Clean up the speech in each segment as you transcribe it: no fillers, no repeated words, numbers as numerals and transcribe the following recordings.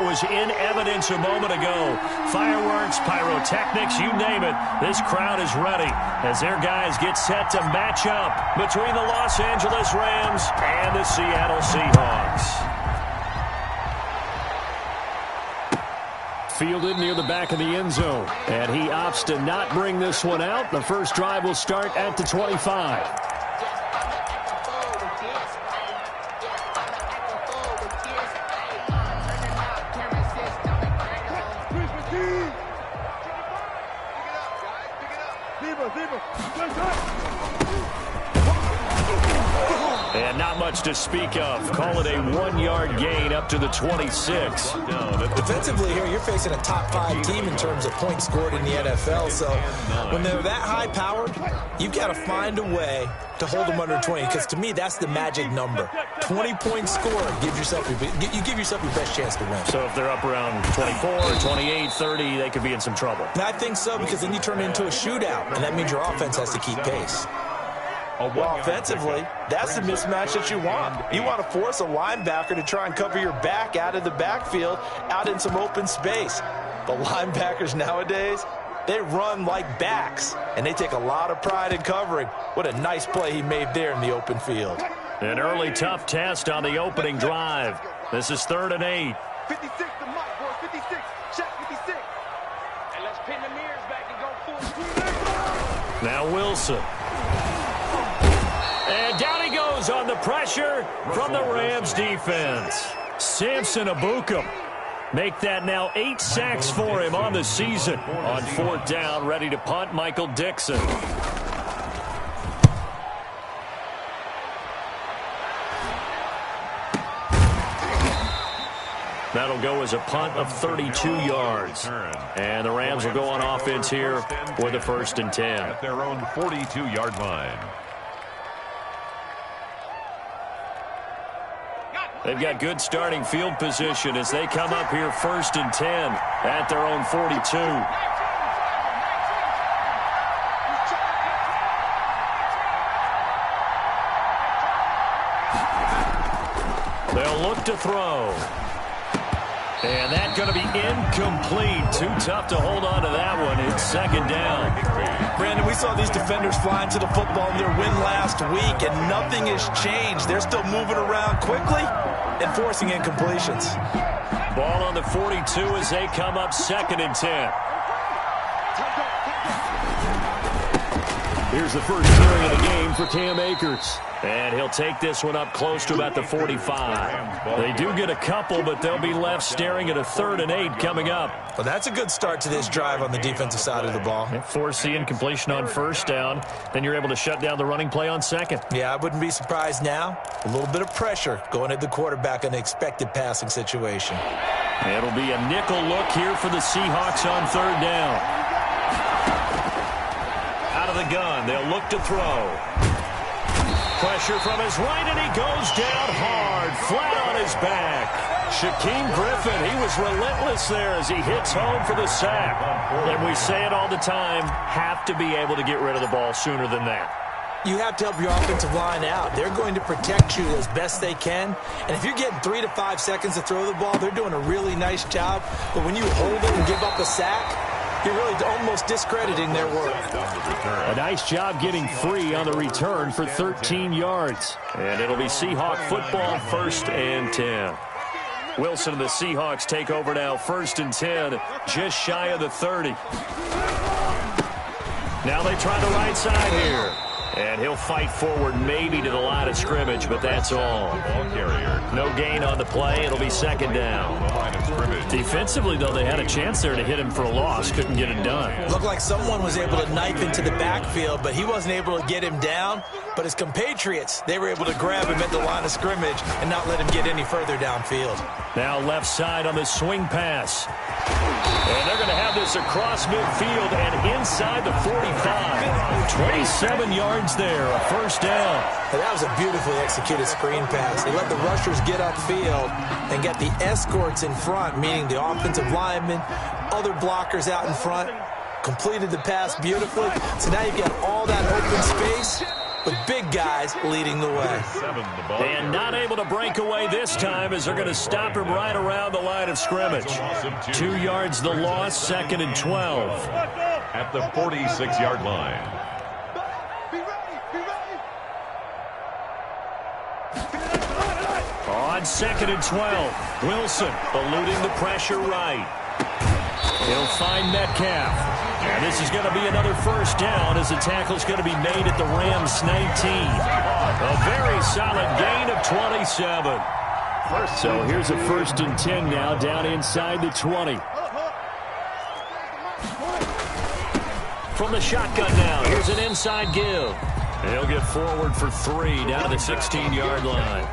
was in evidence a moment ago. Fireworks, pyrotechnics, you name it. This crowd is ready as their guys get set to match up between the Los Angeles Rams and the Seattle Seahawks. Fielded near the back of the end zone, and he opts to not bring this one out. The first drive will start at the 25. And not much to speak of. Call it a 1-yard gain up to the 26. Defensively here, you're facing a top 5 team in terms of points scored in the NFL. So when they're that high-powered, you've got to find a way to hold them under 20. Because to me, that's the magic number. 20-point score. You give yourself your best chance to win. So if they're up around 24, 28, 30, they could be in some trouble. And I think so, because then you turn it into a shootout, and that means your offense has to keep pace. Well, offensively, that's the mismatch that you want. You want to force a linebacker to try and cover your back out of the backfield, out in some open space. The linebackers nowadays, they run like backs, and they take a lot of pride in covering. What a nice play he made there in the open field. An early tough test on the opening drive. This is 3rd and 8. 56 to Mike, boy, 56. Check 56. And let's pin the mirrors back and go full speed. Now Wilson. And down he goes on the pressure from the Rams defense. Samson Ebukam. Make that now 8 sacks for him on the season. On 4th down, ready to punt, Michael Dixon. That'll go as a punt of 32 yards. And the Rams will go on offense here with a 1st and 10. At their own 42-yard line. They've got good starting field position as they come up here 1st and 10 at their own 42. They'll look to throw. And that's going to be incomplete. Too tough to hold on to that one. It's 2nd down. Brandon, we saw these defenders flying to the football in their win last week, and nothing has changed. They're still moving around quickly and forcing incompletions. Ball on the 42 as they come up 2nd and 10. Here's the first carry of the game for Cam Akers. And he'll take this one up close to about the 45. They do get a couple, but they'll be left staring at a 3rd and 8 coming up. Well, that's a good start to this drive on the defensive side of the ball. Force the incompletion on 1st down. Then you're able to shut down the running play on 2nd. Yeah, I wouldn't be surprised now. A little bit of pressure going at the quarterback in an expected passing situation. It'll be a nickel look here for the Seahawks on 3rd down. Out of the gun, they'll look to throw. Pressure from his right, and he goes down hard, flat on his back. Shaquem Griffin, he was relentless there as he hits home for the sack. And we say it all the time, have to be able to get rid of the ball sooner than that. You have to help your offensive line out. They're going to protect you as best they can. And if you're getting 3 to 5 seconds to throw the ball, they're doing a really nice job. But when you hold it and give up a sack, you're really almost discrediting their work. A nice job getting free on the return for 13 yards. And it'll be Seahawk football, 1st and 10. Wilson and the Seahawks take over now, 1st and 10, just shy of the 30. Now they try the right side here. And he'll fight forward maybe to the line of scrimmage, but that's all. No gain on the play. It'll be 2nd down. Defensively, though, they had a chance there to hit him for a loss. Couldn't get it done. Looked like someone was able to knife into the backfield, but he wasn't able to get him down. But his compatriots, they were able to grab him at the line of scrimmage and not let him get any further downfield. Now left side on the swing pass. And they're going to have this across midfield and inside the 45. 27 yards there, a 1st down. And that was a beautifully executed screen pass. They let the rushers get upfield and get the escorts in front, meaning the offensive linemen, other blockers out in front, completed the pass beautifully. So now you've got all that open space, with big guys leading the way. And not able to break away this time as they're going to stop him right around the line of scrimmage. 2 yards the loss, 2nd and 12. At the 46-yard line. On 2nd and 12, Wilson eluding the pressure right. He'll find Metcalf. And this is going to be another first down as the tackle's going to be made at the Rams 19. A very solid gain of 27. So here's a 1st and 10 now down inside the 20. From the shotgun now, here's an inside give. He'll get forward for 3 down to the 16-yard line.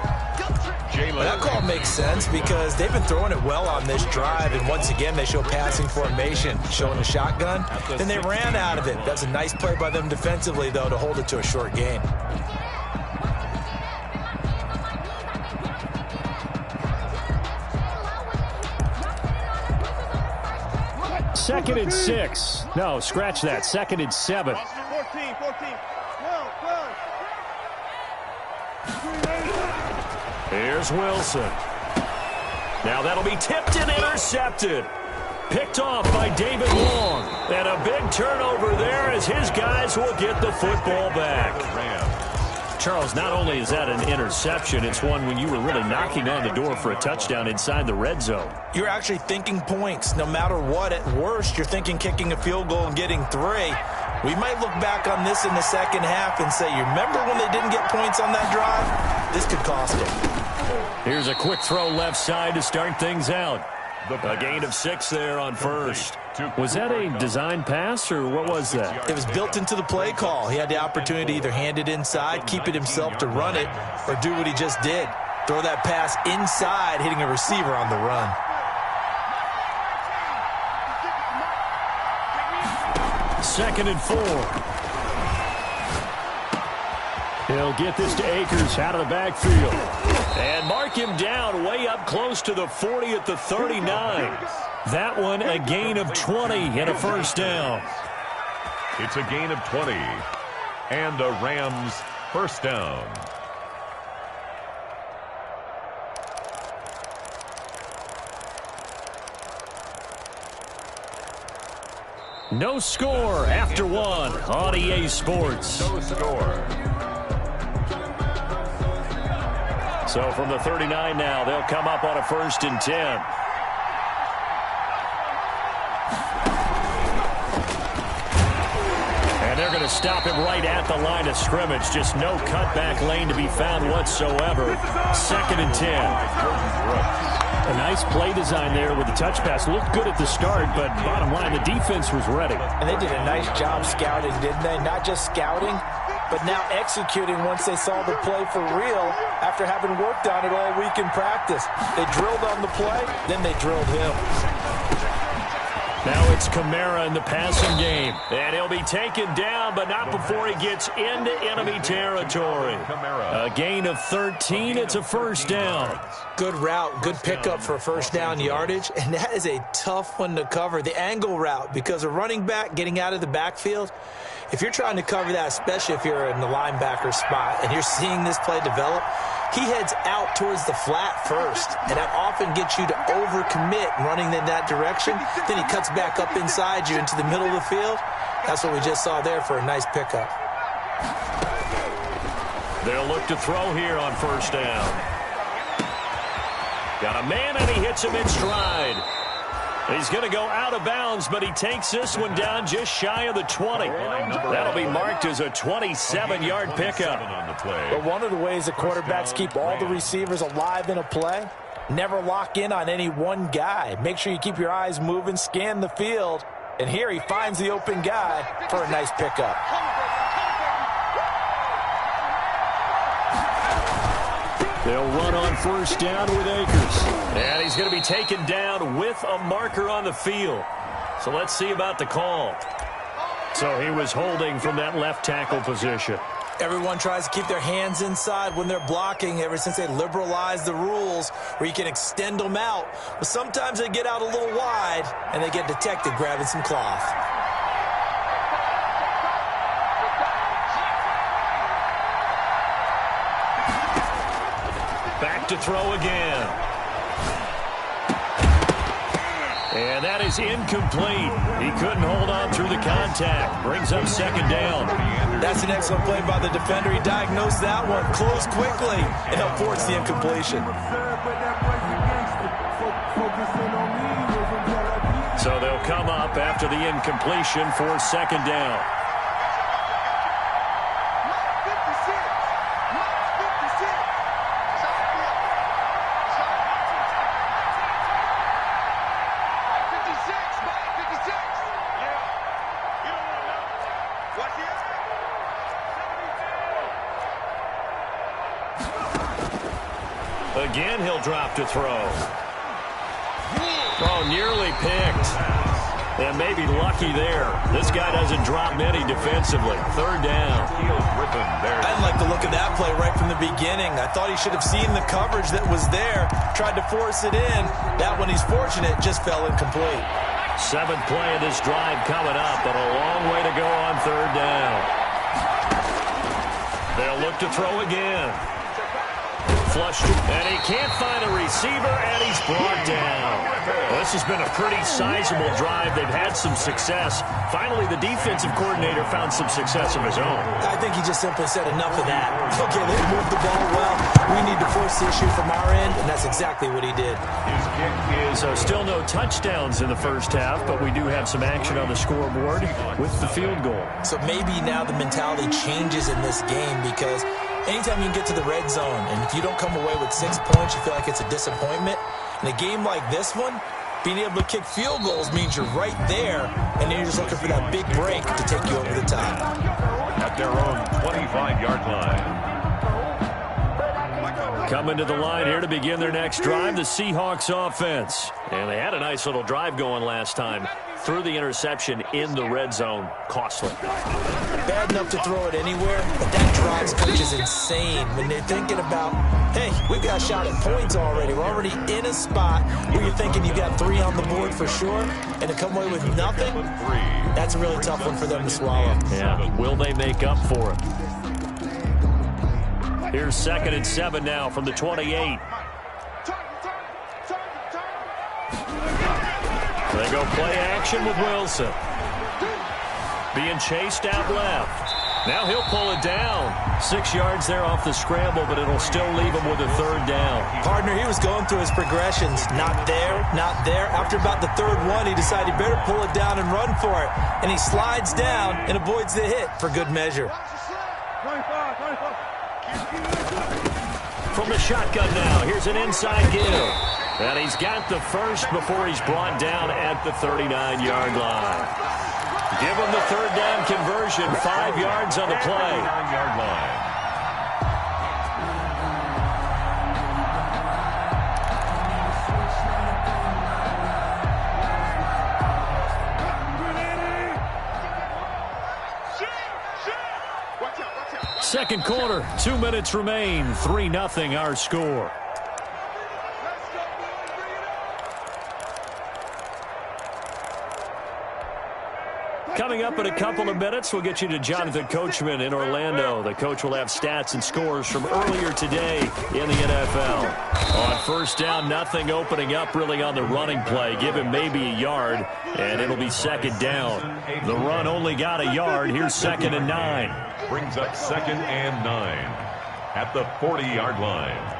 Well, that call makes sense because they've been throwing it well on this drive, and once again they show passing formation, showing a shotgun. Then they ran out of it. That's a nice play by them defensively, though, to hold it to a short gain. Second and 6. No, scratch that. 2nd and 7. 14, 12. Here's Wilson. Now that'll be tipped and intercepted. Picked off by David Long. And a big turnover there as his guys will get the football back. Charles, not only is that an interception, it's one when you were really knocking on the door for a touchdown inside the red zone. You're actually thinking points. No matter what, at worst, you're thinking kicking a field goal and getting 3. We might look back on this in the second half and say, you remember when they didn't get points on that drive? This could cost them. Here's a quick throw left side to start things out. A gain of 6 there on first. Was that a design pass, or what was that? It was built into the play call. He had the opportunity to either hand it inside, keep it himself to run it, or do what he just did. Throw that pass inside, hitting a receiver on the run. Second and 4. He'll get this to Akers out of the backfield. And mark him down way up close to the 40 at the 39. That one a gain of 20 and a first down. It's a gain of 20 and a Rams first down. No score after 1 on EA Sports. No score. So from the 39 now, they'll come up on a 1st and 10. And they're going to stop him right at the line of scrimmage. Just no cutback lane to be found whatsoever. 2nd and 10. A nice play design there with the touch pass. Looked good at the start, but bottom line, the defense was ready. And they did a nice job scouting, didn't they? Not just scouting, but now executing once they saw the play for real after having worked on it all week in practice. They drilled on the play, then they drilled him. Now it's Kamara in the passing game. And he'll be taken down, but not before he gets into enemy territory. A gain of 13. It's a first down. Good route, good pickup for first down yardage, and that is a tough one to cover. The angle route, because a running back getting out of the backfield, if you're trying to cover that, especially if you're in the linebacker spot and you're seeing this play develop, he heads out towards the flat first, and that often gets you to overcommit running in that direction. Then he cuts back up inside you into the middle of the field. That's what we just saw there for a nice pickup. They'll look to throw here on first down. Got a man, and he hits him in stride. He's going to go out of bounds, but he takes this one down just shy of the 20. That'll be marked as a 27-yard pickup. But one of the ways the quarterbacks keep all the receivers alive in a play, never lock in on any one guy. Make sure you keep your eyes moving, scan the field, and here he finds the open guy for a nice pickup. They'll run on first down with Akers. And he's going to be taken down with a marker on the field. So let's see about the call. So he was holding from that left tackle position. Everyone tries to keep their hands inside when they're blocking ever since they liberalized the rules where you can extend them out. But sometimes they get out a little wide and they get detected grabbing some cloth. back to throw again. And that is incomplete. He couldn't hold on through the contact. Brings up second down. That's an excellent play by the defender. He diagnosed that one, closed quickly, and helped force the incompletion. So they'll come up after the incompletion for second down. Again, he'll drop to throw. Oh, nearly picked. And maybe lucky there. This guy doesn't drop many defensively. Third down. I didn't like the look of that play right from the beginning. I thought he should have seen the coverage that was there, tried to force it in. That one, he's fortunate, just fell incomplete. Seventh play of this drive coming up, but a long way to go on third down. They'll look to throw again. Flushed, and he can't find a receiver, and he's brought down. Well, this has been a pretty sizable drive. They've had some success. Finally, the defensive coordinator found some success of his own. I think he just simply said enough of that. Okay, they moved the ball well. We need to force the issue from our end, and that's exactly what he did. His kick is still no touchdowns in the first half, but we do have some action on the scoreboard with the field goal. So maybe now the mentality changes in this game because anytime you can get to the red zone, and if you don't come away with 6 points, you feel like it's a disappointment. In a game like this one, being able to kick field goals means you're right there, and then you're just looking for that big break to take you over the top. At their own 25-yard line. Coming to the line here to begin their next drive, the Seahawks offense. And they had a nice little drive going last time. Threw the interception in the red zone. Costly. Bad enough to throw it anywhere, but that drives coaches insane when they're thinking about, hey, we've got a shot at points already. We're already in a spot where you're thinking you got 3 on the board for sure, and to come away with nothing, that's a really tough one for them to swallow. Yeah, will they make up for it? Here's 2nd and 7 now from the 28. They go play action with Wilson. Being chased out left. Now he'll pull it down. 6 yards there off the scramble, but it'll still leave him with a third down. Partner, he was going through his progressions. Not there, not there. After about the third one, he decided he better pull it down and run for it. And he slides down and avoids the hit for good measure. From the shotgun now, here's an inside give. And he's got the first before he's brought down at the 39-yard line. Give him the third down conversion, 5 yards on the play. 39-yard line. Second quarter, 2 minutes remain, 3-0 our score. Coming up in a couple of minutes, we'll get you to Jonathan Coachman in Orlando. The coach will have stats and scores from earlier today in the NFL. On first down, nothing opening up really on the running play. Give him maybe a yard, and it'll be second down. The run only got a yard. Here's 2nd and 9. Brings up 2nd and 9 at the 40-yard line.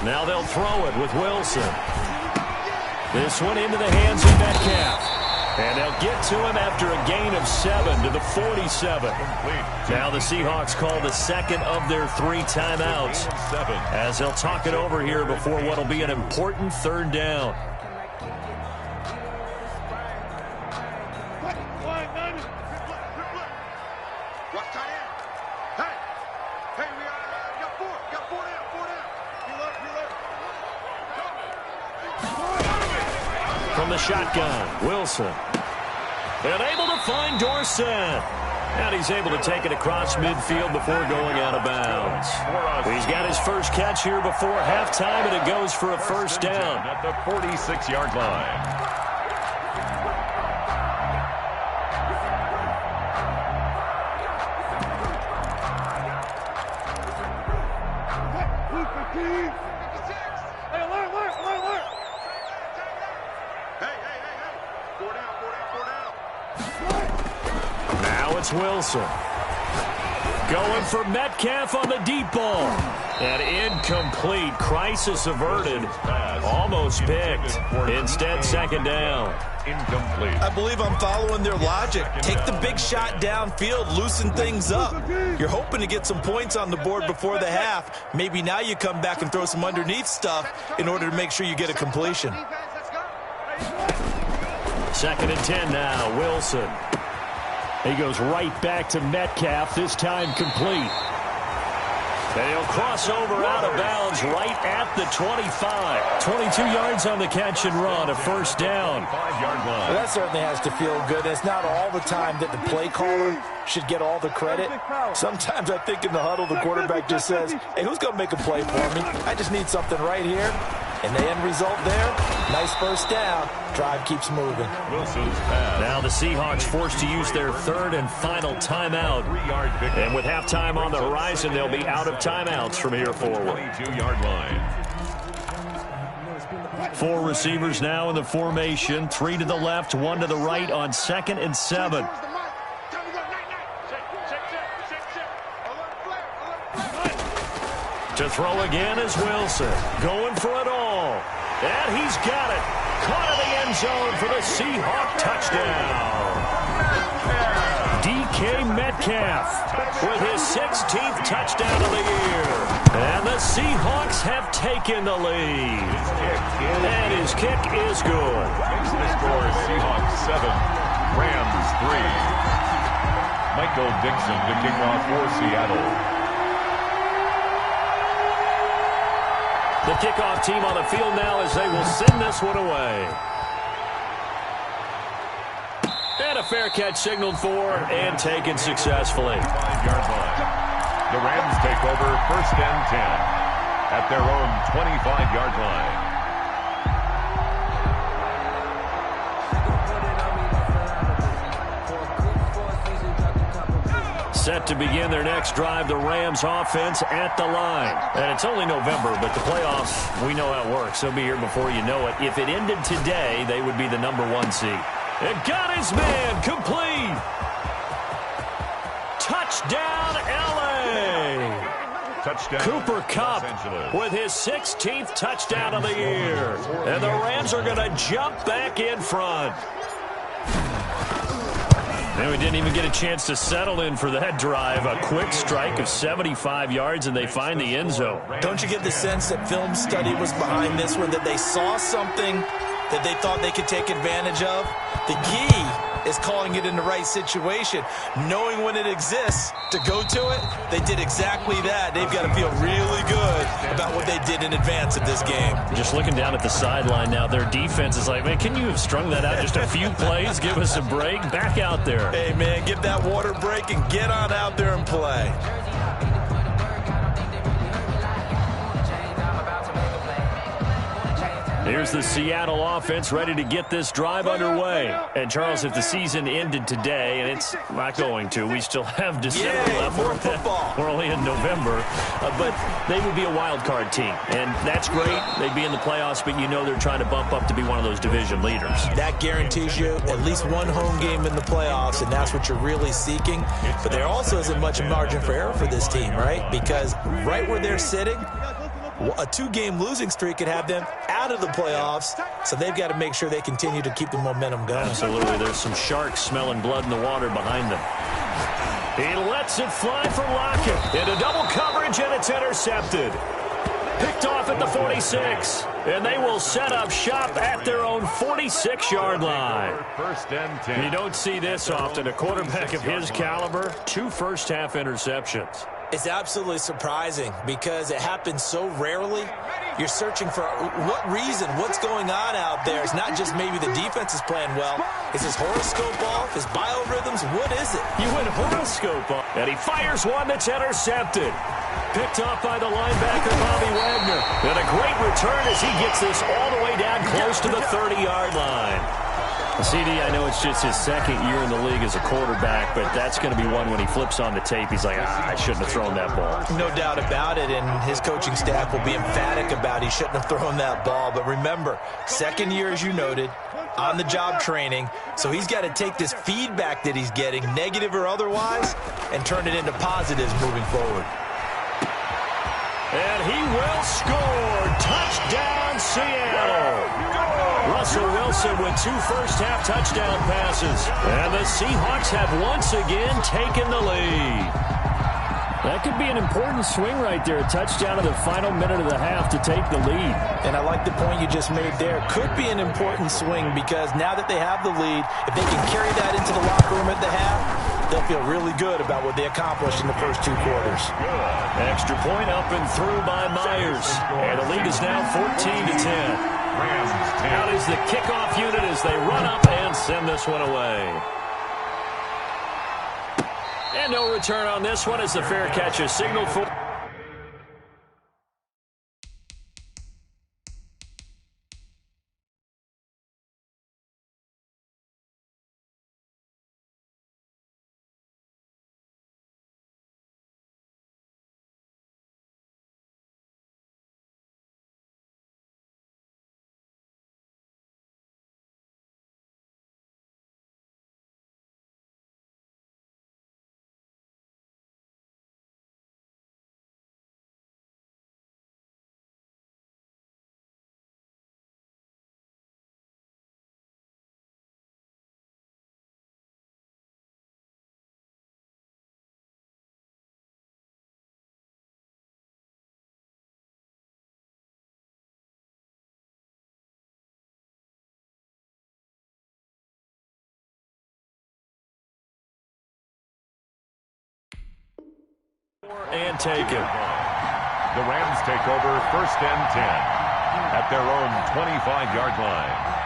Now they'll throw it with Wilson. This one into the hands of Metcalf. And they'll get to him after a gain of 7 to the 47. Now the Seahawks call the second of their 3 timeouts as they'll talk it over here before what will be an important third down. From the shotgun, Wilson. And able to find Dorsett. And he's able to take it across midfield before going out of bounds. He's got his first catch here before halftime, and it goes for a first down. At the 46-yard line. Hey, alert. Hey. 4 down. Now it's Wilson. Going for Metcalf on the deep ball. And incomplete. Crisis averted. Almost picked. Instead, second down. Incomplete. I believe I'm following their logic. Take the big shot downfield, loosen things up. You're hoping to get some points on the board before the half. Maybe now you come back and throw some underneath stuff in order to make sure you get a completion. 2nd and 10 now. Wilson. He goes right back to Metcalf, this time complete. And he'll cross over out of bounds right at the 25. 22 yards on the catch and run, a first down. 5-yard line. Well, that certainly has to feel good. It's not all the time that the play caller should get all the credit. Sometimes I think in the huddle, the quarterback just says, hey, who's going to make a play for me? I just need something right here. And the end result there, nice first down. Drive keeps moving. Wilson's pass. Now the Seahawks forced to use their 3rd and final timeout. 3-yard pickup. And with halftime on the horizon, they'll be out of timeouts from here forward. 22-yard line. 4 receivers now in the formation. 3 to the left, 1 to the right on 2nd and 7. To throw again is Wilson. Going for it all. And he's got it. Caught in the end zone for the Seahawk touchdown. DK Metcalf with his 16th touchdown of the year. And the Seahawks have taken the lead. And his kick is good. Makes the score Seahawks 7, Rams 3. Michael Dixon to kick off for Seattle. The kickoff team on the field now as they will send this one away. And a fair catch signaled for and taken successfully. 5-yard line. The Rams take over 1st and 10 at their own 25-yard line. Set to begin their next drive, the Rams offense at the line. And it's only November, but the playoffs, we know how it works. They'll be here before you know it. If it ended today, they would be the #1 seed. And got his man complete. Touchdown, L.A. Touchdown. Cooper Kupp with his 16th touchdown of the year. And the Rams are going to jump back in front. And we didn't even get a chance to settle in for that drive. A quick strike of 75 yards, and they find the end zone. Don't you get the sense that film study was behind this one, that they saw something that they thought they could take advantage of? The key is calling it in the right situation, knowing when it exists to go to it. They did exactly that. They've got to feel really good about what they did in advance of this game. Just looking down at the sideline now, their defense is like, man, can you have strung that out just a few plays? Give us a break. Back out there. Hey, man, give that water break and get on out there and play. Here's the Seattle offense ready to get this drive underway. And, Charles, if the season ended today, and it's not going to, we still have December left. More football. We're only in November. But they would be a wild card team. And that's great. They'd be in the playoffs, but you know they're trying to bump up to be one of those division leaders. That guarantees you at least one home game in the playoffs, and that's what you're really seeking. But there also isn't much margin for error for this team, right? Because right where they're sitting, a 2-game losing streak could have them out of the playoffs, so they've got to make sure they continue to keep the momentum going. Absolutely. There's some sharks smelling blood in the water behind them. He lets it fly for Lockett. Into double coverage, and it's intercepted. Picked off at the 46, and they will set up shop at their own 46-yard line. 1st and 10. You don't see this often. A quarterback of his caliber, 2 first-half interceptions. It's absolutely surprising because it happens so rarely. You're searching for what reason, what's going on out there. It's not just maybe the defense is playing well. Is his horoscope off? His biorhythms? What is it? You went horoscope off. And he fires one that's intercepted. Picked off by the linebacker, Bobby Wagner. And a great return as he gets this all the way down close to the 30-yard line. CD, I know it's just his second year in the league as a quarterback, but that's going to be one when he flips on the tape, he's like, I shouldn't have thrown that ball. No doubt about it, and his coaching staff will be emphatic about he shouldn't have thrown that ball. But remember, second year, as you noted, on-the-job training, so he's got to take this feedback that he's getting, negative or otherwise, and turn it into positives moving forward. And he will score. Touchdown, Seattle. Russell Wilson with 2 first-half touchdown passes. And the Seahawks have once again taken the lead. That could be an important swing right there. A touchdown in the final minute of the half to take the lead. And I like the point you just made there. Could be an important swing because now that they have the lead, if they can carry that into the locker room at the half, they'll feel really good about what they accomplished in the first 2 quarters. Extra point up and through by Myers. And the lead is now 14-10. Out is the kickoff unit as they run up and send this one away. And no return on this one as the fair catch is signaled for. And take it. The Rams take over 1st and 10 at their own 25-yard line.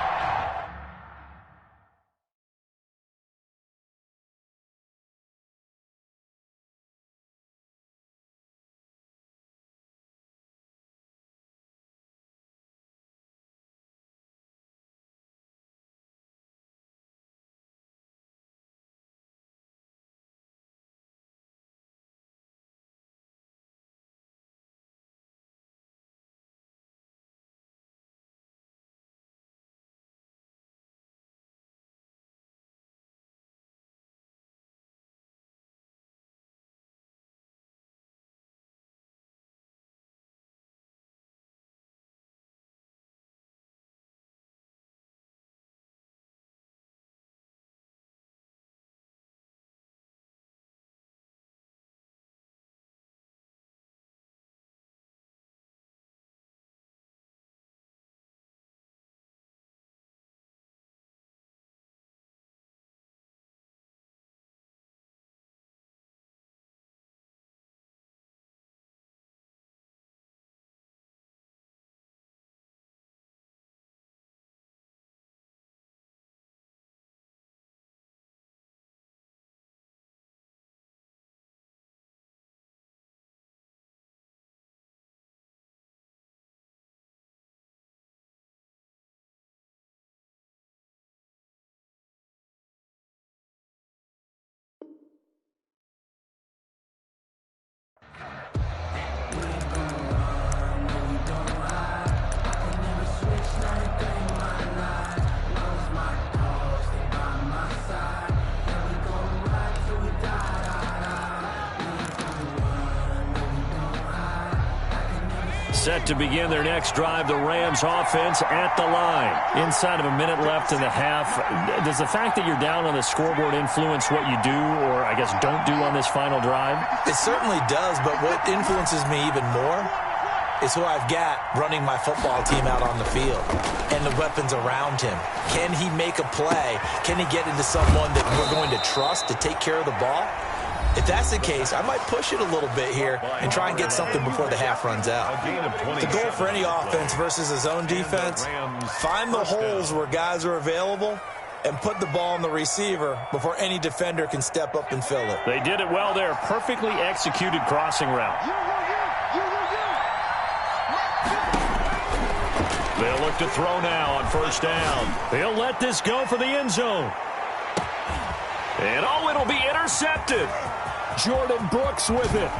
Set to begin their next drive, the Rams offense at the line. Inside of a minute left in the half, does the fact that you're down on the scoreboard influence what you do, or I guess don't do on this final drive? It certainly does, but what influences me even more is who I've got running my football team out on the field and the weapons around him. Can he make a play? Can he get into someone that we're going to trust to take care of the ball? If that's the case, I might push it a little bit here and try and get something before the half runs out. The goal for any offense versus a zone defense, find the holes where guys are available and put the ball on the receiver before any defender can step up and fill it. They did it well there. Perfectly executed crossing route. They'll look to throw now on first down. They'll let this go for the end zone. And oh, it'll be intercepted. Jordan Brooks with it.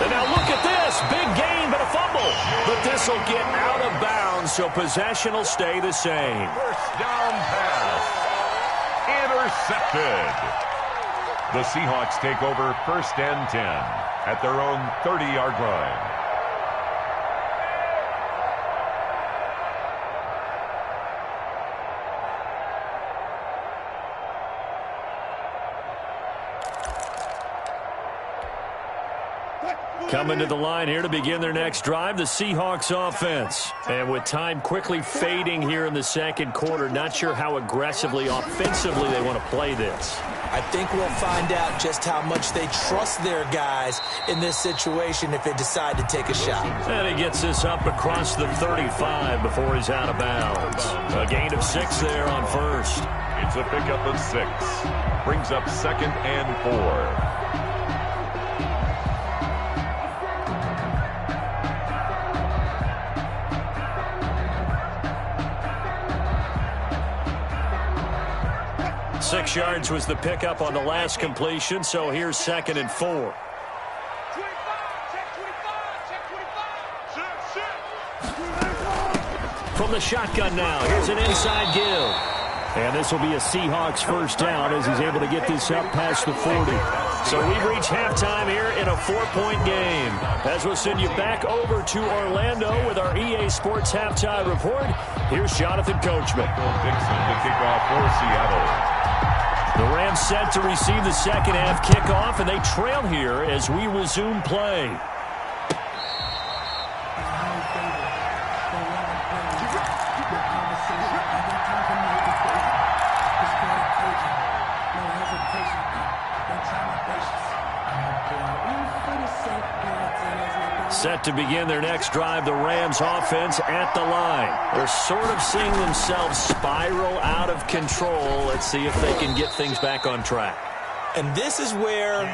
And now look at this. Big gain, but a fumble. But this will get out of bounds, so possession will stay the same. First down pass. Intercepted. The Seahawks take over first and 10 at their own 30-yard line. Coming to the line here to begin their next drive, the Seahawks offense. And with time quickly fading here in the second quarter, not sure how aggressively, offensively they want to play this. I think we'll find out just how much they trust their guys in this situation if they decide to take a shot. And he gets this up across the 35 before he's out of bounds. A gain of 6 there on first. It's a pickup of 6. Brings up second and 4. Six yards was the pickup on the last completion, so here's second and 4. 25, check 25, check 25. From the shotgun now, here's an inside give. And this will be a Seahawks first down as he's able to get this up past the 40. So we've reached halftime here in a 4-point game. As we'll send you back over to Orlando with our EA Sports Halftime Report, here's Jonathan Coachman. Dixon to kick off for Seattle. The Rams set to receive the second half kickoff, and they trail here as we resume play. Set to begin their next drive, the Rams offense at the line. They're sort of seeing themselves spiral out of control. Let's see if they can get things back on track. And this is where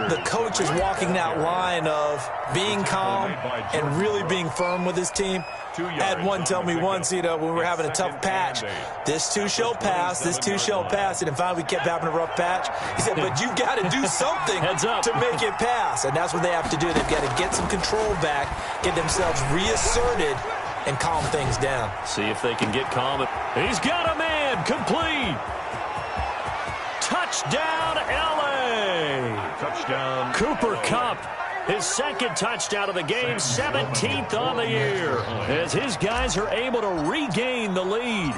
the coach is walking that line of being calm and really being firm with his team. I had one tell me once, when we were having a tough patch, this too shall pass, this too shall pass. And finally we kept having a rough patch. He said, but you've got to do something to make it pass. And that's what they have to do. They've got to get some control back, get themselves reasserted, and calm things down. See if they can get calm. He's got a man, complete. Touchdown, L.A. Touchdown. Cooper Kupp, his second touchdown of the game, 17th on the year, as his guys are able to regain the lead.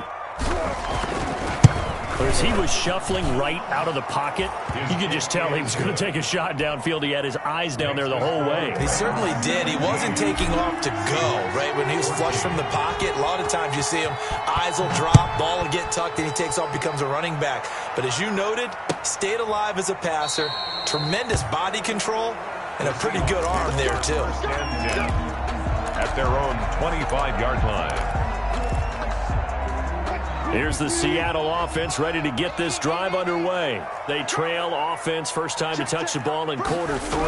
As he was shuffling right out of the pocket, you could just tell he was going to take a shot downfield. He had his eyes down there the whole way. He certainly did. He wasn't taking off to go, right? When he was flush from the pocket, a lot of times you see him, eyes will drop, ball will get tucked, and he takes off, becomes a running back. But as you noted, stayed alive as a passer, tremendous body control, and a pretty good arm there, too. At their own 25-yard line. Here's the Seattle offense ready to get this drive underway. They trail offense, first time to touch the ball in quarter 3,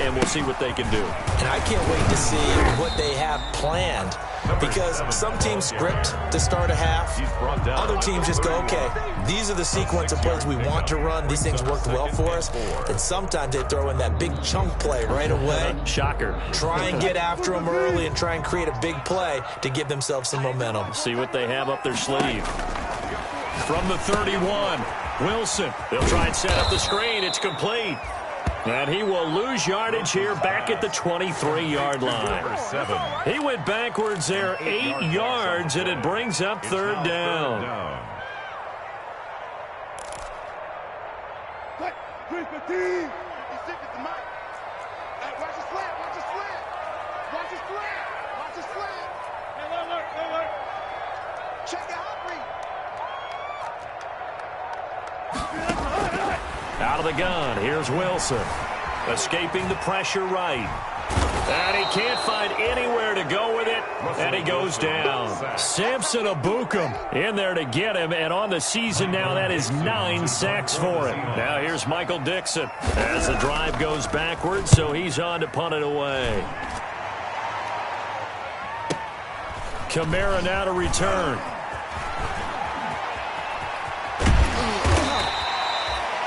and we'll see what they can do. And I can't wait to see what they have planned, because some teams script to start a half. Other teams just go, okay, these are the sequence of plays we want to run. These things worked well for us. And sometimes they throw in that big chunk play right away. Shocker. Try and get after them early and try and create a big play to give themselves some momentum. See what they have up their sleeve. From the 31, Wilson. They'll try and set up the screen. It's complete. And he will lose yardage here back at the 23-yard line. He went backwards there 8 yards, and it brings up third down. Out of the gun, here's Wilson. Escaping the pressure right. And he can't find anywhere to go with it, and he goes down. Samson Ebukam in there to get him, and on the season now, that is 9 sacks for him. Now here's Michael Dixon as the drive goes backwards, so he's on to punt it away. Kamara now to return.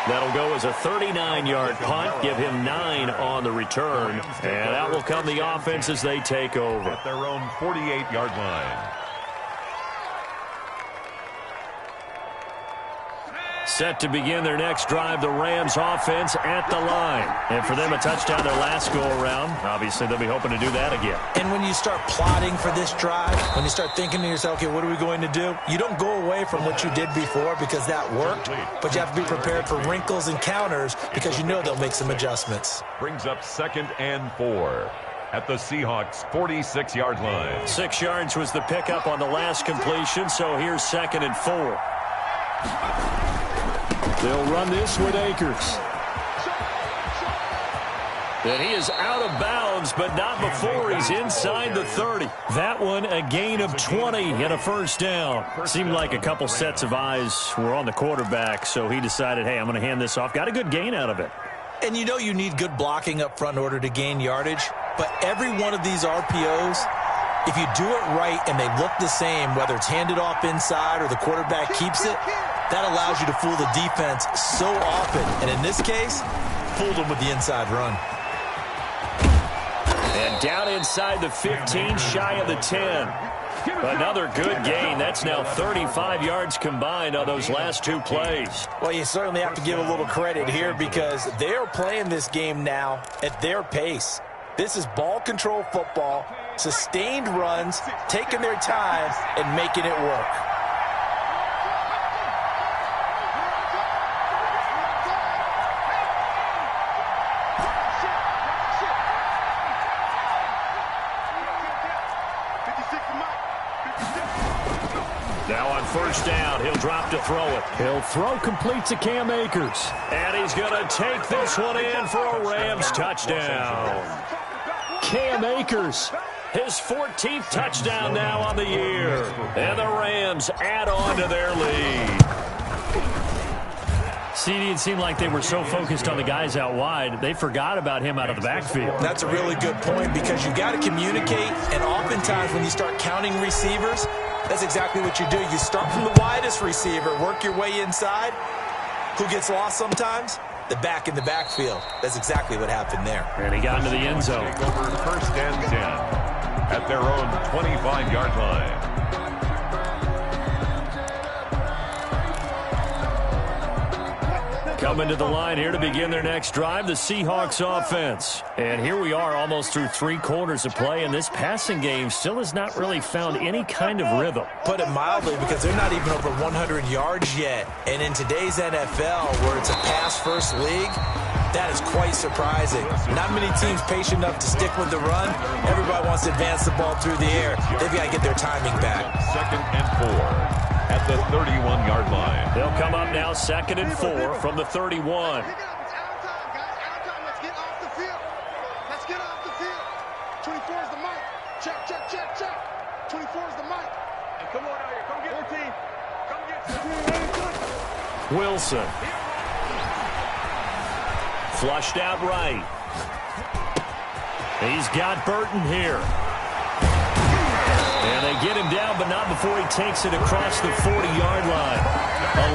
That'll go as a 39-yard punt. Give him 9 on the return. And that will come the offense as they take over. At their own 48-yard line. Set to begin their next drive, the Rams offense at the line. And for them, a touchdown their last go-around. Obviously, they'll be hoping to do that again. And when you start plotting for this drive, when you start thinking to yourself, okay, what are we going to do? You don't go away from what you did before because that worked, but you have to be prepared for wrinkles and counters because you know they'll make some adjustments. Brings up 2nd and 4 at the Seahawks' 46-yard line. 6 yards was the pickup on the last completion, so here's 2nd and 4. They'll run this with Akers. And he is out of bounds, but not before he's inside the 30. That one, a gain of 20 and a first down. Seemed like a couple sets of eyes were on the quarterback, so he decided, hey, I'm going to hand this off. Got a good gain out of it. And you know you need good blocking up front in order to gain yardage, but every one of these RPOs, if you do it right and they look the same, whether it's handed off inside or the quarterback keeps it, that allows you to fool the defense so often. And in this case, fooled them with the inside run. And down inside the 15, shy of the 10. Another good gain. That's now 35 yards combined on those last 2 plays. Well, you certainly have to give a little credit here because they're playing this game now at their pace. This is ball control football, sustained runs, taking their time, and making it work. Now on first down, he'll drop to throw it. He'll throw complete to Cam Akers. And he's going to take this one in for a Rams touchdown. Cam Akers, his 14th touchdown now on the year. And the Rams add on to their lead. CD, it seemed like they were so focused on the guys out wide, they forgot about him out of the backfield. That's a really good point because you got to communicate, and oftentimes when you start counting receivers, that's exactly what you do. You start from the widest receiver, work your way inside. Who gets lost sometimes? The back in the backfield. That's exactly what happened there. And he got into the end zone. Take over 1st and 10 at their own 25-yard line. Coming to the line here to begin their next drive, the Seahawks offense. And here we are almost through 3 quarters of play, and this passing game still has not really found any kind of rhythm. Put it mildly, because they're not even over 100 yards yet. And in today's NFL, where it's a pass-first league, that is quite surprising. Not many teams patient enough to stick with the run. Everybody wants to advance the ball through the air. They've got to get their timing back. 2nd and 4 at the 31-yard line. They'll come up now 2nd and 4 from the 31. Let's get off the field. Let's get off the field. 24 is the mic. Check, check, check, check. 24 is the mic. Hey, come on out here. Come get 14. Come get 14. Wilson. Flushed out right. He's got Burton here. And they get him down, but not before he takes it across the 40-yard line.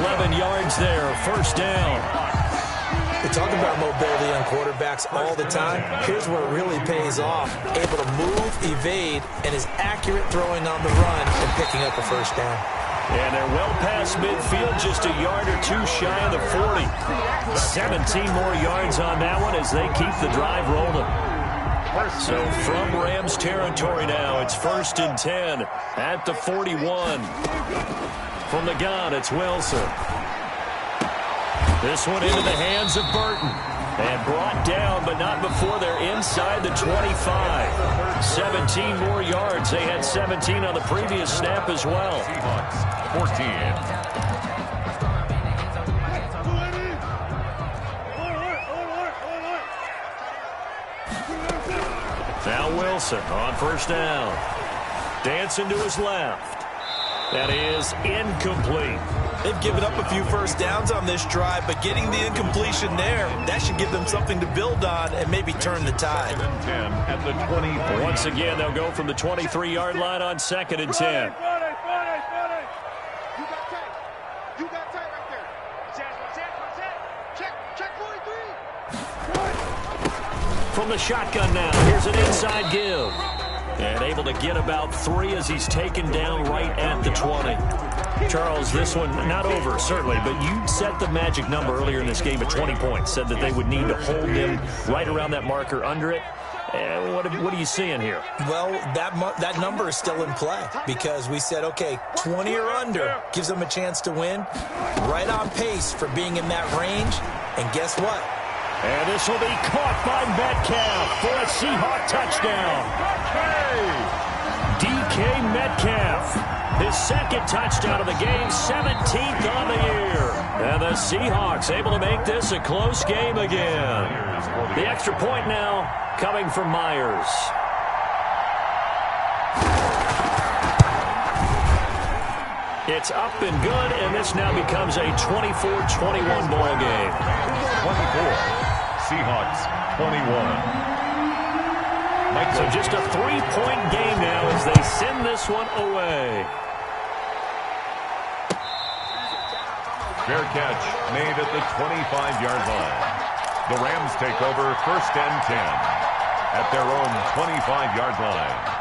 11 yards there, first down. We talk about mobility on quarterbacks all the time. Here's where it really pays off. Able to move, evade, and is accurate throwing on the run and picking up a first down. And they're well past midfield, just a yard or 2 shy of the 40. 17 more yards on that one as they keep the drive rolling. So from Rams territory now, it's 1st and 10 at the 41. From the gun, it's Wilson. This one into the hands of Burton. And brought down, but not before they're inside the 25. 17 more yards. They had 17 on the previous snap as well. Seahawks 14. Now Wilson on first down. Dancing to his left. That is incomplete. They've given up a few first downs on this drive, but getting the incompletion there, that should give them something to build on and maybe turn the tide. 10 at the 20. Once again, they'll go from the 23-yard line on 2nd and 10. From the shotgun now, here's an inside give. And able to get about 3 as he's taken down right at the 20. Charles, this one not over, certainly, but you set the magic number earlier in this game at 20 points. Said that they would need to hold them right around that marker under it. What are you seeing here? Well, that number is still in play because we said, okay, 20 or under gives them a chance to win. Right on pace for being in that range. And guess what? And this will be caught by Metcalf for a Seahawk touchdown. DK Metcalf. His second touchdown of the game, 17th on the year. And the Seahawks able to make this a close game again. The extra point now coming from Myers. It's up and good, and this now becomes a 24-21 ball game. 24. Seahawks 21. So just a 3-point game now as they send this one away. Fair catch made at the 25-yard line. The Rams take over 1st and 10 at their own 25-yard line.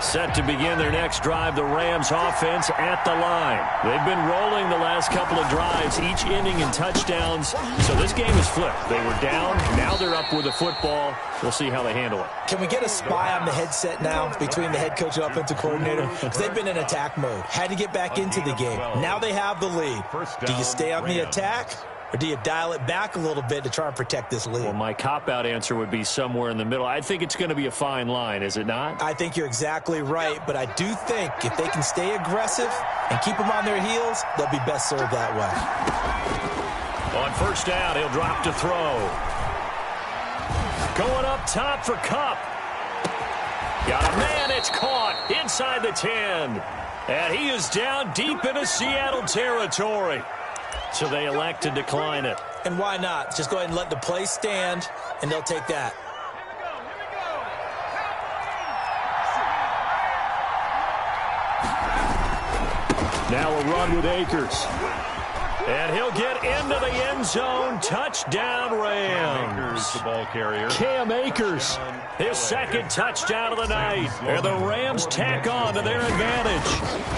Set to begin their next drive, the Rams offense at the line. They've been rolling the last couple of drives, each ending in touchdowns. So this game is flipped. They were down, now they're up with the football. We'll see how they handle it. Can we get a spy on the headset now between the head coach and offensive coordinator? Because they've been in attack mode. Had to get back into the game. Now they have the lead. Do you stay on the attack? Or do you dial it back a little bit to try and protect this lead? Well, my cop-out answer would be somewhere in the middle. I think it's going to be a fine line, is it not? I think you're exactly right, but I do think if they can stay aggressive and keep them on their heels, they'll be best served that way. On 1st down, he'll drop to throw. Going up top for Kupp. Got a man, it's caught inside the 10. And he is down deep into Seattle territory. So they elect to decline it. And why not? Just go ahead and let the play stand, and they'll take that. Now a run with Akers. And he'll get into the end zone. Touchdown, Rams. Akers, the ball carrier. Cam Akers, his second touchdown of the night. And the Rams tack on to their advantage.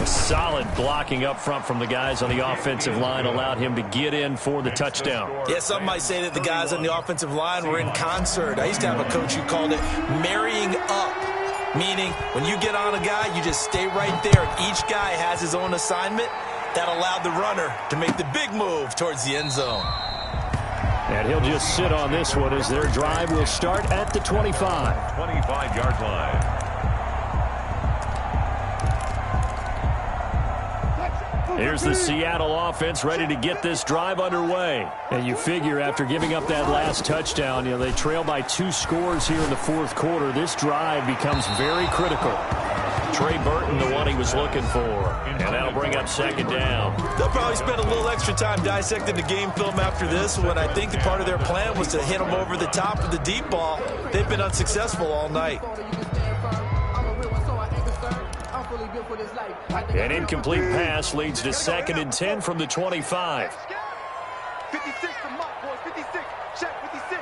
Solid blocking up front from the guys on the offensive line allowed him to get in for the touchdown. Yeah, some might say that the guys on the offensive line were in concert. I used to have a coach who called it marrying up, meaning when you get on a guy, you just stay right there. Each guy has his own assignment. That allowed the runner to make the big move towards the end zone. And he'll just sit on this one as their drive will start at the 25. 25-yard line. Here's the Seattle offense ready to get this drive underway. And you figure after giving up that last touchdown, they trail by 2 scores here in the 4th quarter. This drive becomes very critical. Trey Burton, the one he was looking for. And that'll bring up 2nd down. They'll probably spend a little extra time dissecting the game film after this when I think the part of their plan was to hit them over the top of the deep ball. They've been unsuccessful all night. An incomplete pass leads to 2nd and 10 from the 25. 56 for Muck, boys. 56. Check 56.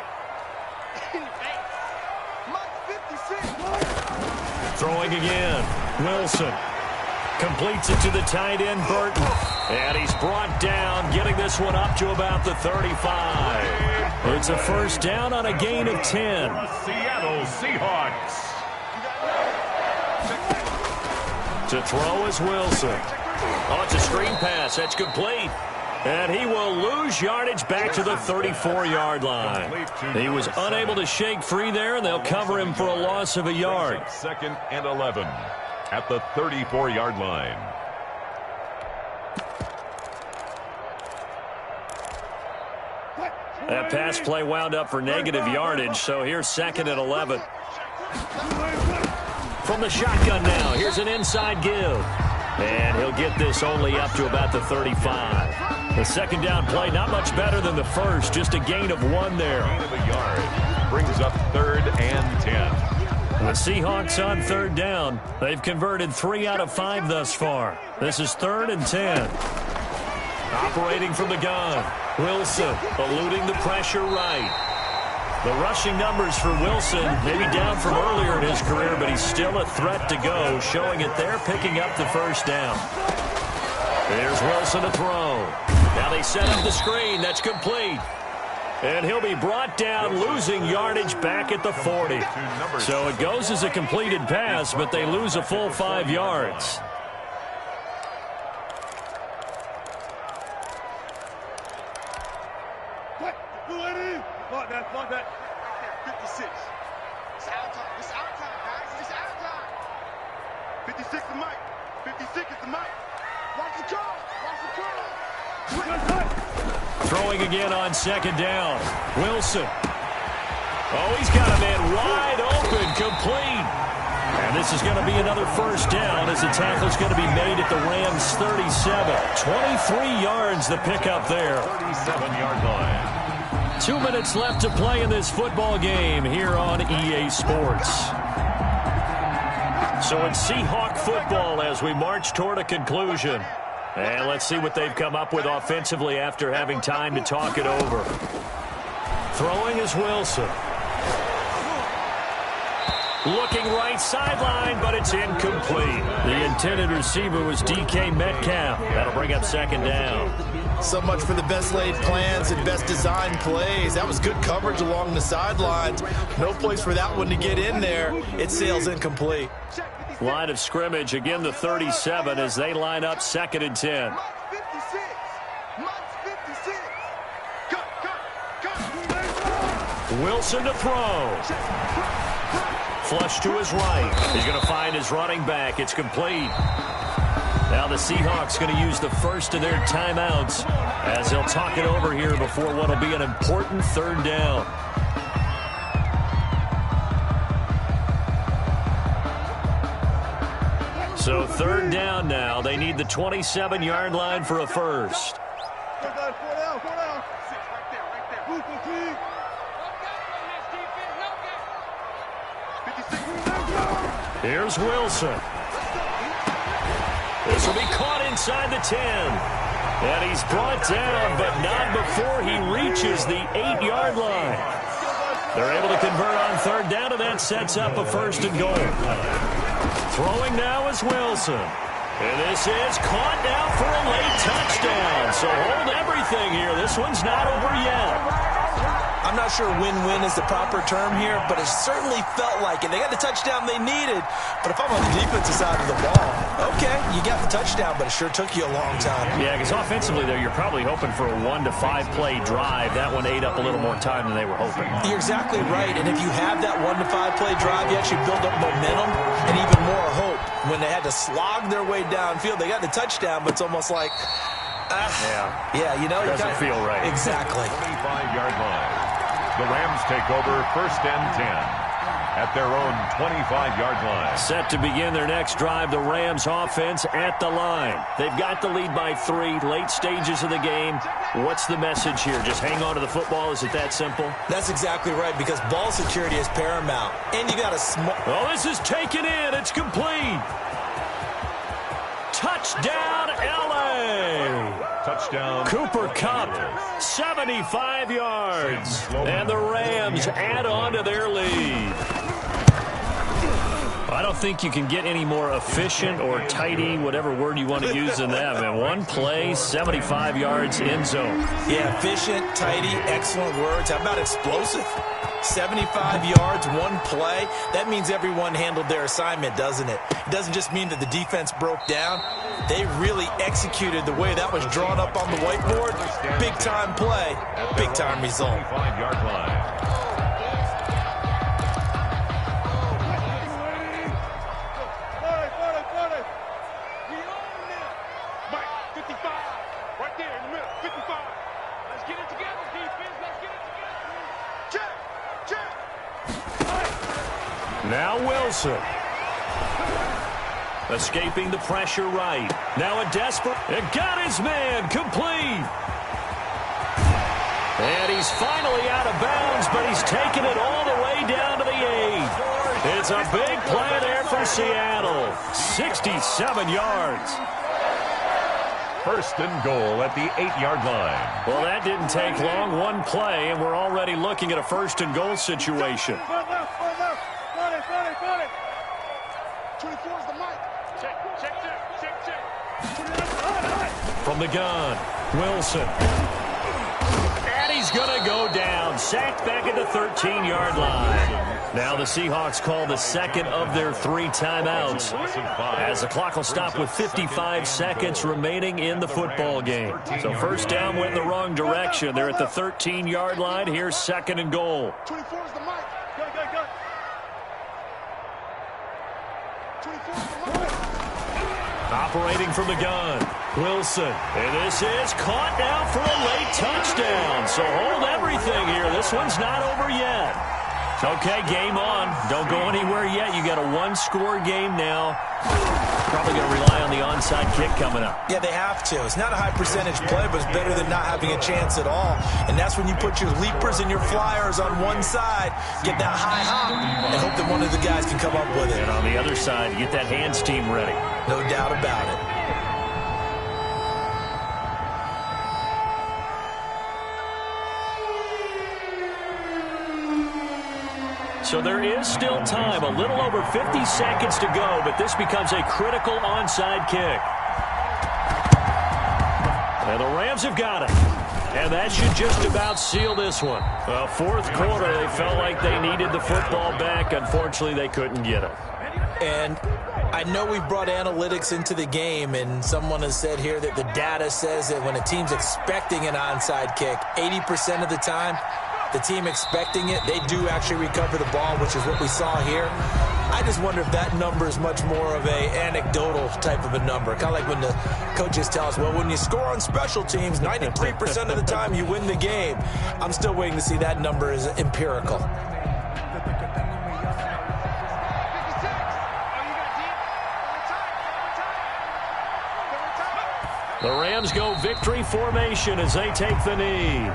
Muck 56. Throwing again. Wilson completes it to the tight end, Burton. And he's brought down, getting this one up to about the 35. It's a 1st down on a gain of 10. Seattle Seahawks. To throw is Wilson. Oh, it's a screen pass. That's complete. And he will lose yardage back to the 34-yard line. He was unable to shake free there, and they'll cover him for a loss of a yard. 2nd and 11 at the 34-yard line. That pass play wound up for negative yardage, so here's 2nd and 11. From the shotgun now, here's an inside give. And he'll get this only up to about the 35. The second down play, not much better than the first, just a gain of 1 there. Gain of a yard. Brings up 3rd and 10. The Seahawks on 3rd down. They've converted 3 out of 5 thus far. This is 3rd and 10. Operating from the gun. Wilson eluding the pressure right. The rushing numbers for Wilson, maybe down from earlier in his career, but he's still a threat to go, showing it there, picking up the first down. There's Wilson to throw. Now they set up the screen. That's complete. And he'll be brought down, losing yardage back at the 40. So it goes as a completed pass, but they lose a full 5 yards. Block that. 56. It's our time. It's our time, guys. It's our time. 56 the mic. 56 is the mic. Watch the call. Watch the call. Throwing again on 2nd down. Wilson. Oh, he's got a man wide open, complete. And this is going to be another first down as the tackle's going to be made at the Rams' 37. 23 yards the pickup there. 37-yard line. 2 minutes left to play in this football game here on EA Sports. So it's Seahawk football as we march toward a conclusion. And let's see what they've come up with offensively after having time to talk it over. Throwing is Wilson. Looking right sideline, but it's incomplete. The intended receiver was DK Metcalf. That'll bring up 2nd down. So much for the best laid plans and best designed plays. That was good coverage along the sidelines. No place for that one to get in there. It sails incomplete. Line of scrimmage, again the 37 as they line up 2nd and 10. Wilson to throw. Flush to his right. He's going to find his running back. It's complete. Now the Seahawks going to use the first of their timeouts as they'll talk it over here before what will be an important 3rd down. So 3rd down now. They need the 27-yard line for a first. Here's Wilson. This will be caught inside the 10. And he's brought down, but not before he reaches the 8-yard line. They're able to convert on 3rd down, and that sets up a 1st and goal. Throwing now is Wilson. And this is caught now for a late touchdown. So hold everything here. This one's not over yet. I'm not sure win-win is the proper term here, but it certainly felt like it. They got the touchdown they needed, but if I'm on the defensive side of the ball, okay, you got the touchdown, but it sure took you a long time. Yeah, because offensively there, you're probably hoping for a 1 to 5 play drive. That one ate up a little more time than they were hoping. You're exactly right, and if you have that 1 to 5 play drive, you actually build up momentum and even more hope. When they had to slog their way downfield, they got the touchdown, but it's almost like, yeah, you know, doesn't feel right. Exactly. 25-yard line. The Rams take over 1st and 10 at their own 25-yard line. Set to begin their next drive, the Rams offense at the line. They've got the lead by 3, late stages of the game. What's the message here? Just hang on to the football? Is it that simple? That's exactly right, because ball security is paramount. And you got a small... Oh, this is taken in. It's complete. Touchdown, L.A. Touchdown. Cooper Kupp, 75 yards. And the Rams add on to their lead. I don't think you can get any more efficient or tidy, whatever word you want to use in that. Man, one play, 75 yards, end zone. Yeah, efficient, tidy, excellent words. How about explosive? 75 yards, one play. That means everyone handled their assignment, doesn't it? It doesn't just mean that the defense broke down. They really executed the way that was drawn up on the whiteboard. Big-time play, big-time result. 25-yard line. Let's get it together, defense. Let's get it together. Check. Now Wilson. Escaping the pressure right. Now a desperate. It got his man. Complete. And he's finally out of bounds, but he's taken it all the way down to the 8. It's a big play there for Seattle. 67 yards. First and goal at the 8-yard line. Well, that didn't take long. One play, and we're already looking at a first and goal situation. 24 is the mic. Check. From the gun, Wilson. And he's going to go down. Sacked back at the 13-yard line. Now the Seahawks call the second of their 3 timeouts, as the clock will stop with 55 seconds remaining in the football game. So first down went in the wrong direction. They're at the 13-yard line. Here's second and goal. 24 is the mic. Go. 24 is the mic. Operating from the gun, Wilson. And this is caught now for a late touchdown. So hold everything here. This one's not over yet. Okay, game on. Don't go anywhere yet. You got a 1-score game now. Probably going to rely on the onside kick coming up. Yeah, they have to. It's not a high percentage play, but it's better than not having a chance at all. And that's when you put your leapers and your flyers on one side, get that high hop, and hope that one of the guys can come up with it. And on the other side, get that hands team ready. No doubt about it. So there is still time, a little over 50 seconds to go, but this becomes a critical onside kick. And the Rams have got it. And that should just about seal this one. Fourth quarter, they felt like they needed the football back. Unfortunately, they couldn't get it. And I know we've brought analytics into the game, and someone has said here that the data says that when a team's expecting an onside kick, 80% of the time, the team expecting it, they do actually recover the ball, which is what we saw here. I just wonder if that number is much more of a anecdotal type of a number. Kind of like when the coaches tell us, well, when you score on special teams, 93% of the time you win the game. I'm still waiting to see that number is empirical. The Rams go victory formation as they take the knee.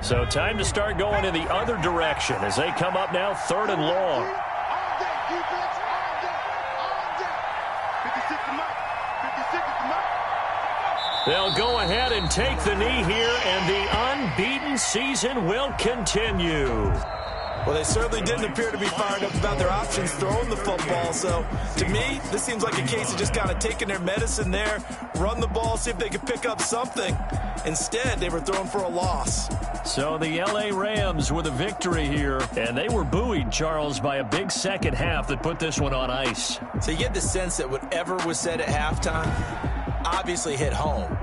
So time to start going in the other direction as they come up now 3rd and long. They'll go ahead and take the knee here, and the unbeaten season will continue. Well, they certainly didn't appear to be fired up about their options throwing the football. So, to me, this seems like a case of just kind of taking their medicine there, run the ball, see if they could pick up something. Instead, they were throwing for a loss. So the L.A. Rams with a victory here, and they were buoyed, Charles, by a big second half that put this one on ice. So you get the sense that whatever was said at halftime obviously hit home.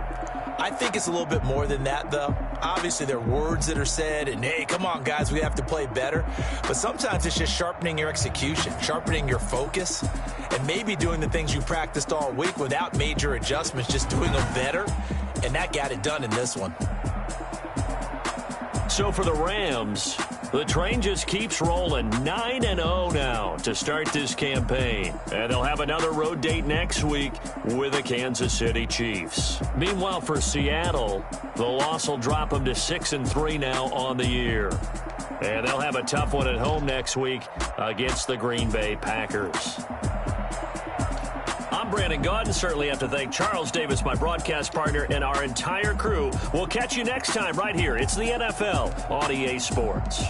I think it's a little bit more than that, though. Obviously, there are words that are said, and, hey, come on, guys, we have to play better. But sometimes it's just sharpening your execution, sharpening your focus, and maybe doing the things you practiced all week without major adjustments, just doing them better. And that got it done in this one. So for the Rams, the train just keeps rolling. 9-0 now to start this campaign. And they'll have another road date next week with the Kansas City Chiefs. Meanwhile, for Seattle, the loss will drop them to 6-3 now on the year. And they'll have a tough one at home next week against the Green Bay Packers. I'm Brandon Gaudin. Certainly have to thank Charles Davis, my broadcast partner, and our entire crew. We'll catch you next time right here. It's the NFL on EA Sports.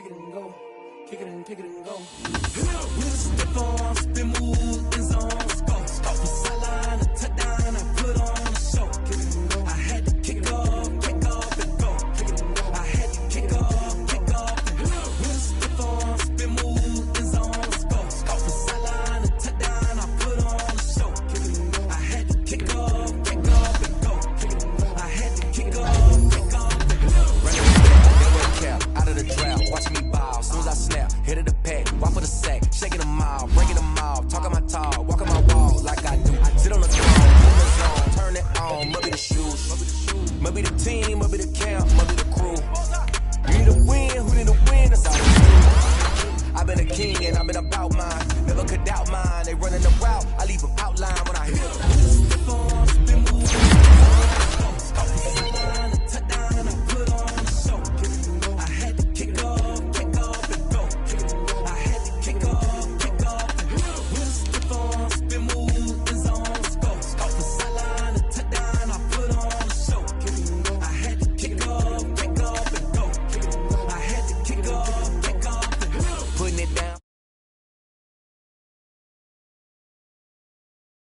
pick it and go. Kick it and pick it and go. With a step on, spin move, in zone, let's go. From sideline to touchdown, I put on a show. I had to kick off and go. I had to kick off and go. With a step on, spin move, in zone, let's go. From sideline to touchdown, I put on a show. I had to kick off and go. I had to kick off and go. Out of the drought, watch me ball. Soon as I snap, hit of the pack, walk for the sack, shaking them out, breaking them out, talking my talk, walking my wall like I do. Sit on the throne, in the zone, turn it on, must be the shoes, must be the team, must be the camp, must be the crew. You need to win, who need to win? That's all we do. I've been a king and I've been about mine, never could doubt mine. They running the route, I leave them outline when I hit them.